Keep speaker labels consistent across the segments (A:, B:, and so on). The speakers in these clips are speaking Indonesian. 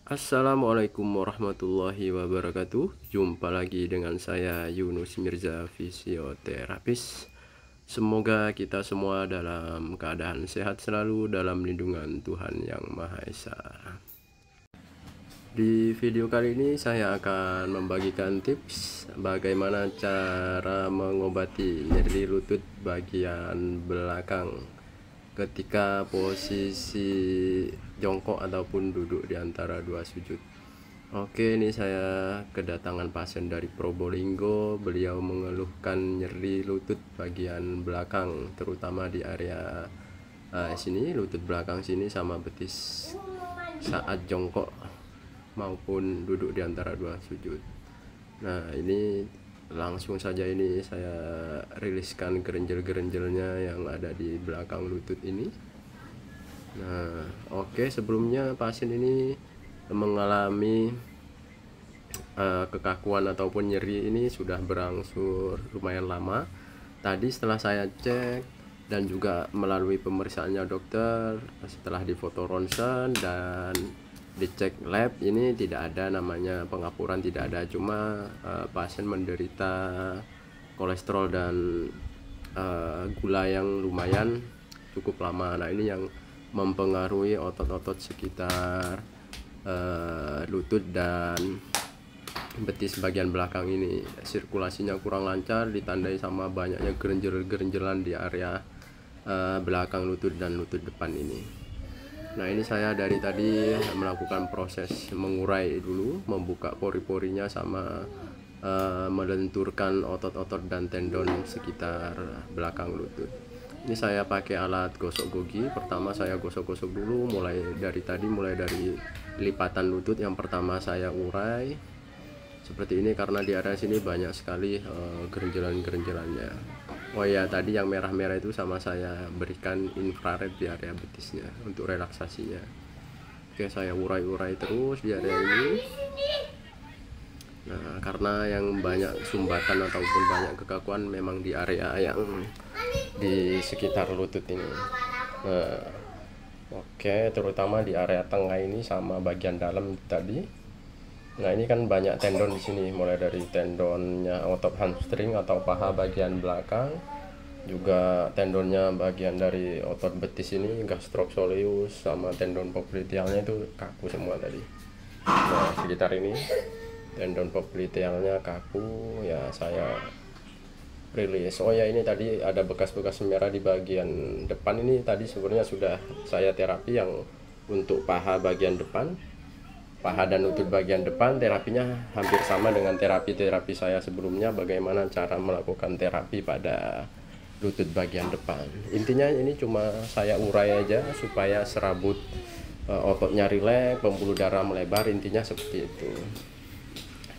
A: Assalamualaikum warahmatullahi wabarakatuh. Jumpa lagi dengan saya Yunus Mirza, fisioterapis. Semoga kita semua dalam keadaan sehat selalu dalam lindungan Tuhan Yang Maha Esa. Di video kali ini saya akan membagikan tips bagaimana cara mengobati nyeri lutut bagian belakang ketika posisi jongkok ataupun duduk di antara dua sujud. Oke, ini saya kedatangan pasien dari Probolinggo. Beliau mengeluhkan nyeri lutut bagian belakang, terutama di area sini, lutut belakang sini sama betis saat jongkok maupun duduk di antara dua sujud. Nah, ini langsung saja ini saya riliskan gerenjel-gerenjelnya yang ada di belakang lutut ini. Nah, oke, sebelumnya pasien ini mengalami kekakuan ataupun nyeri ini sudah berangsur lumayan lama. Tadi setelah saya cek dan juga melalui pemeriksaannya dokter, setelah difoto ronsen dan dicek lab, ini tidak ada namanya pengapuran, tidak ada, cuma pasien menderita kolesterol dan gula yang lumayan cukup lama. Nah, ini yang mempengaruhi otot-otot sekitar lutut dan betis bagian belakang ini. Sirkulasinya kurang lancar, ditandai sama banyaknya gerenjel-gerenjelan di area belakang lutut dan lutut depan ini. Nah, ini saya dari tadi melakukan proses mengurai dulu, membuka pori-porinya sama melenturkan otot-otot dan tendon sekitar belakang lutut. Ini saya pakai alat gosok gigi. Pertama saya gosok-gosok dulu, mulai dari lipatan lutut. Yang pertama saya urai seperti ini karena di area sini banyak sekali gerenjelan-gerenjelannya. Oh ya, tadi yang merah-merah itu sama saya berikan infrared di area betisnya untuk relaksasinya. Oke, saya urai-urai terus di area ini. Nah, karena yang banyak sumbatan ataupun banyak kekakuan memang di area yang di sekitar lutut ini. Nah, oke, terutama di area tengah ini sama bagian dalam tadi. Nah, ini kan banyak tendon di sini, mulai dari tendonnya otot hamstring atau paha bagian belakang, juga tendonnya bagian dari otot betis ini, gastrocsoleus, sama tendon poplitealnya itu kaku semua tadi. Nah, sekitar ini tendon poplitealnya kaku, ya saya rilis. Oh ya, ini tadi ada bekas-bekas merah di bagian depan ini, tadi sebenarnya sudah saya terapi yang untuk paha bagian depan. Paha dan lutut bagian depan terapinya hampir sama dengan terapi saya sebelumnya, bagaimana cara melakukan terapi pada lutut bagian depan. Intinya ini cuma saya urai aja supaya serabut ototnya rileks, pembuluh darah melebar, intinya seperti itu.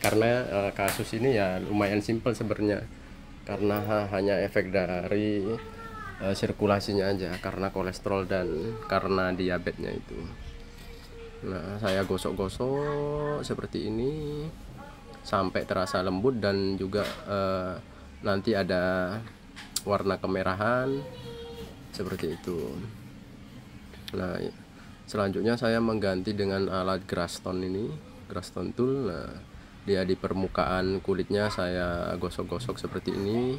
A: Karena kasus ini ya lumayan simpel sebenarnya, karena hanya efek dari sirkulasinya aja, karena kolesterol dan karena diabetesnya itu. Nah, saya gosok-gosok seperti ini sampai terasa lembut dan juga nanti ada warna kemerahan seperti itu. Nah, selanjutnya saya mengganti dengan alat Graston ini, Graston tool. Nah, dia di permukaan kulitnya saya gosok-gosok seperti ini,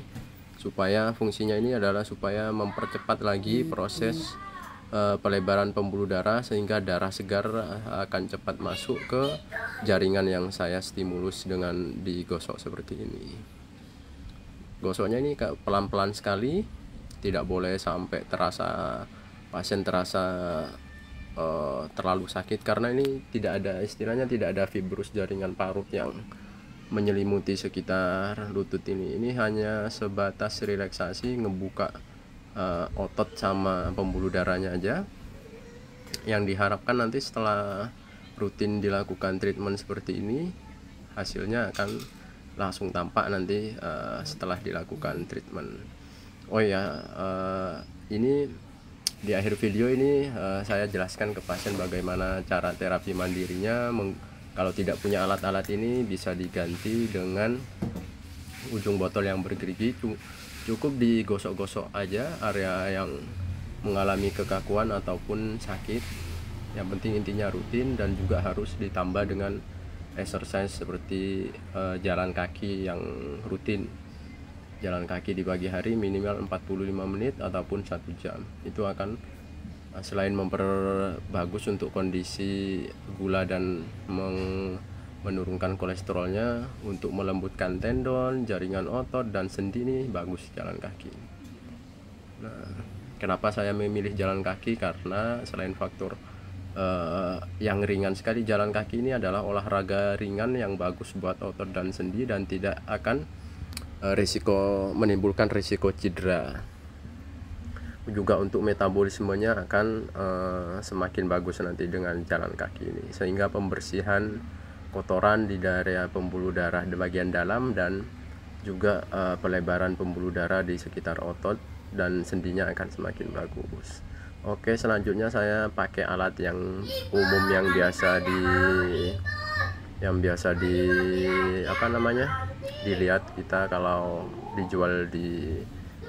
A: supaya fungsinya ini adalah supaya mempercepat lagi proses pelebaran pembuluh darah, sehingga darah segar akan cepat masuk ke jaringan yang saya stimulus dengan digosok seperti ini. Gosoknya ini pelan-pelan sekali, tidak boleh sampai pasien terasa terlalu sakit, karena ini tidak ada, istilahnya tidak ada fibrus jaringan parut yang menyelimuti sekitar lutut ini. Ini hanya sebatas relaksasi, ngebuka otot sama pembuluh darahnya aja. Yang diharapkan nanti setelah rutin dilakukan treatment seperti ini, hasilnya akan langsung tampak nanti setelah dilakukan treatment. Oh ya, ini di akhir video ini saya jelaskan ke pasien bagaimana cara terapi mandirinya. Kalau tidak punya alat-alat ini bisa diganti dengan ujung botol yang bergerigi. Cukup digosok-gosok aja area yang mengalami kekakuan ataupun sakit. Yang penting intinya rutin, dan juga harus ditambah dengan exercise seperti jalan kaki yang rutin. Jalan kaki di pagi hari minimal 45 menit ataupun 1 jam. Itu akan selain memperbagus untuk kondisi gula dan menurunkan kolesterolnya, untuk melembutkan tendon, jaringan otot, dan sendi, ini bagus jalan kaki. Nah, kenapa saya memilih jalan kaki? Karena selain faktor yang ringan sekali, jalan kaki ini adalah olahraga ringan yang bagus buat otot dan sendi, dan tidak akan menimbulkan risiko cedera. Juga untuk metabolismenya akan semakin bagus nanti dengan jalan kaki ini, sehingga pembersihan kotoran di area pembuluh darah di bagian dalam, dan juga pelebaran pembuluh darah di sekitar otot dan sendinya akan semakin bagus. Oke, selanjutnya saya pakai alat yang umum yang biasa dilihat kita kalau dijual di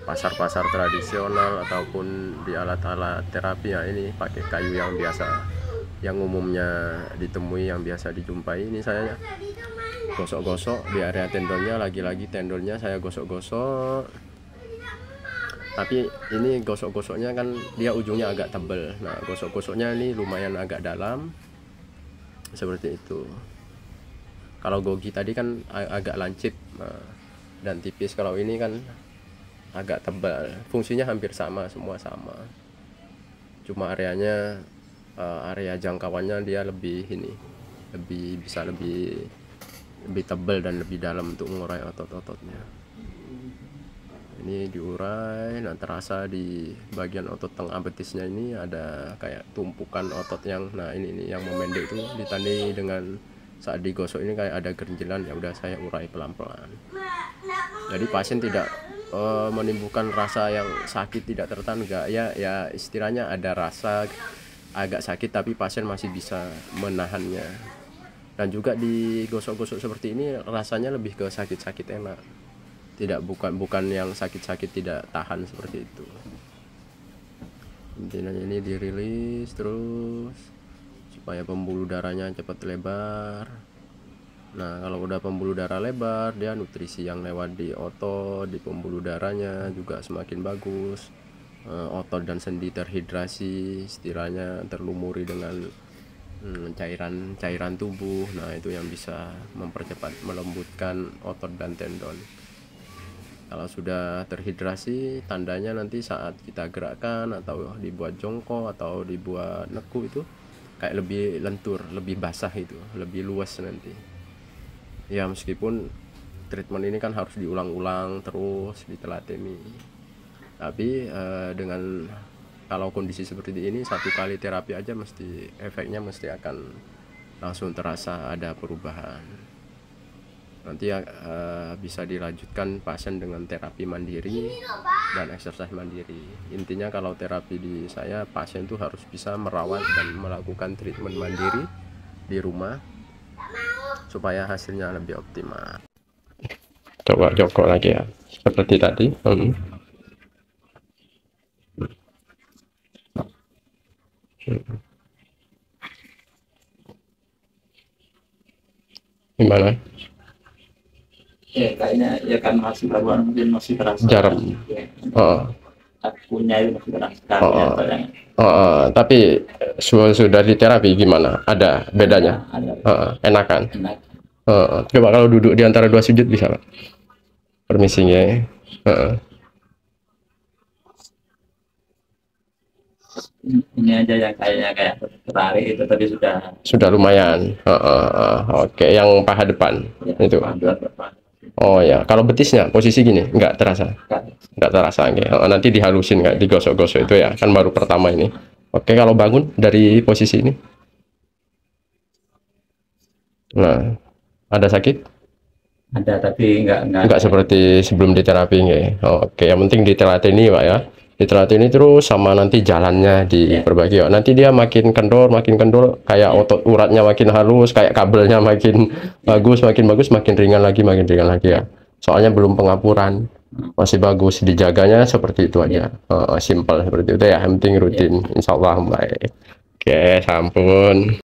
A: pasar-pasar tradisional ataupun di alat-alat terapi. Ya, ini pakai kayu yang biasa, yang umumnya ditemui, yang biasa dijumpai. Ini saya gosok-gosok di area tendonnya, lagi-lagi tendonnya saya gosok-gosok. Tapi ini gosok-gosoknya kan dia ujungnya agak tebal. Nah, gosok-gosoknya ini lumayan agak dalam, seperti itu. Kalau gogi tadi kan agak lancip dan tipis, kalau ini kan agak tebal. Fungsinya hampir sama, semua sama, cuma areanya area jangkauannya dia lebih bisa lebih tebal dan lebih dalam untuk mengurai otot-ototnya. Ini diurai. Nah, terasa di bagian otot tengah betisnya ini ada kayak tumpukan otot yang, nah ini yang memendek itu, ditandai dengan saat digosok ini kayak ada gerinjilan. Ya udah, saya urai pelan-pelan. Jadi pasien tidak menimbulkan rasa yang sakit, tidak tertahan, enggak. Ya istilahnya ada rasa agak sakit, tapi pasien masih bisa menahannya. Dan juga digosok-gosok seperti ini rasanya lebih ke sakit-sakit enak, bukan yang sakit-sakit tidak tahan seperti itu. Intinya ini dirilis terus supaya pembuluh darahnya cepat lebar. Nah, kalau udah pembuluh darah lebar, dia nutrisi yang lewat di otot, di pembuluh darahnya juga semakin bagus. Otot dan sendi terhidrasi, istilahnya terlumuri dengan cairan tubuh. Nah, itu yang bisa mempercepat, melembutkan otot dan tendon. Kalau sudah terhidrasi, tandanya nanti saat kita gerakkan atau dibuat jongkok atau dibuat neku, itu kayak lebih lentur, lebih basah, itu lebih luas nanti. Ya, meskipun treatment ini kan harus diulang-ulang terus, ditelateni. Tapi dengan kalau kondisi seperti ini, 1 kali terapi aja efeknya mesti akan langsung terasa ada perubahan. Nanti bisa dilanjutkan pasien dengan terapi mandiri dan exercise mandiri. Intinya kalau terapi di saya, pasien tuh harus bisa merawat dan melakukan treatment mandiri di rumah supaya hasilnya lebih optimal. Coba jongkok lagi ya, seperti tadi. Gimana?
B: Ya, kayaknya ya kan masih labuan, mungkin masih terasa
A: jarum.
B: Akunya itu masih terasa.
A: Tapi sudah di terapi gimana? Ada bedanya?
B: Ada.
A: Enakan?
B: Enak.
A: Coba kalau duduk di antara 2 sujud bisa, Pak? Permisi ya.
B: Ini aja yang kayak tertarik itu tadi
A: sudah lumayan. Oke, yang paha depan ya, itu. Oh ya, kalau betisnya posisi gini nggak terasa? Nggak terasa. Okay. Nanti dihalusin, nggak digosok-gosok itu ya, kan baru pertama ini. Oke, kalau bangun dari posisi ini, nah ada sakit?
B: Ada, tapi
A: nggak seperti sebelum diterapi. Oke, yang penting ditelateni, Pak ya. Ditelateni terus, sama nanti jalannya diperbaiki. Nanti dia makin kendor, kayak otot uratnya makin halus, kayak kabelnya makin bagus, makin ringan lagi ya. Soalnya belum pengapuran, masih bagus, dijaganya seperti itu aja. Simple seperti itu ya, yang penting rutin. Insya Allah baik. Oke, sampun.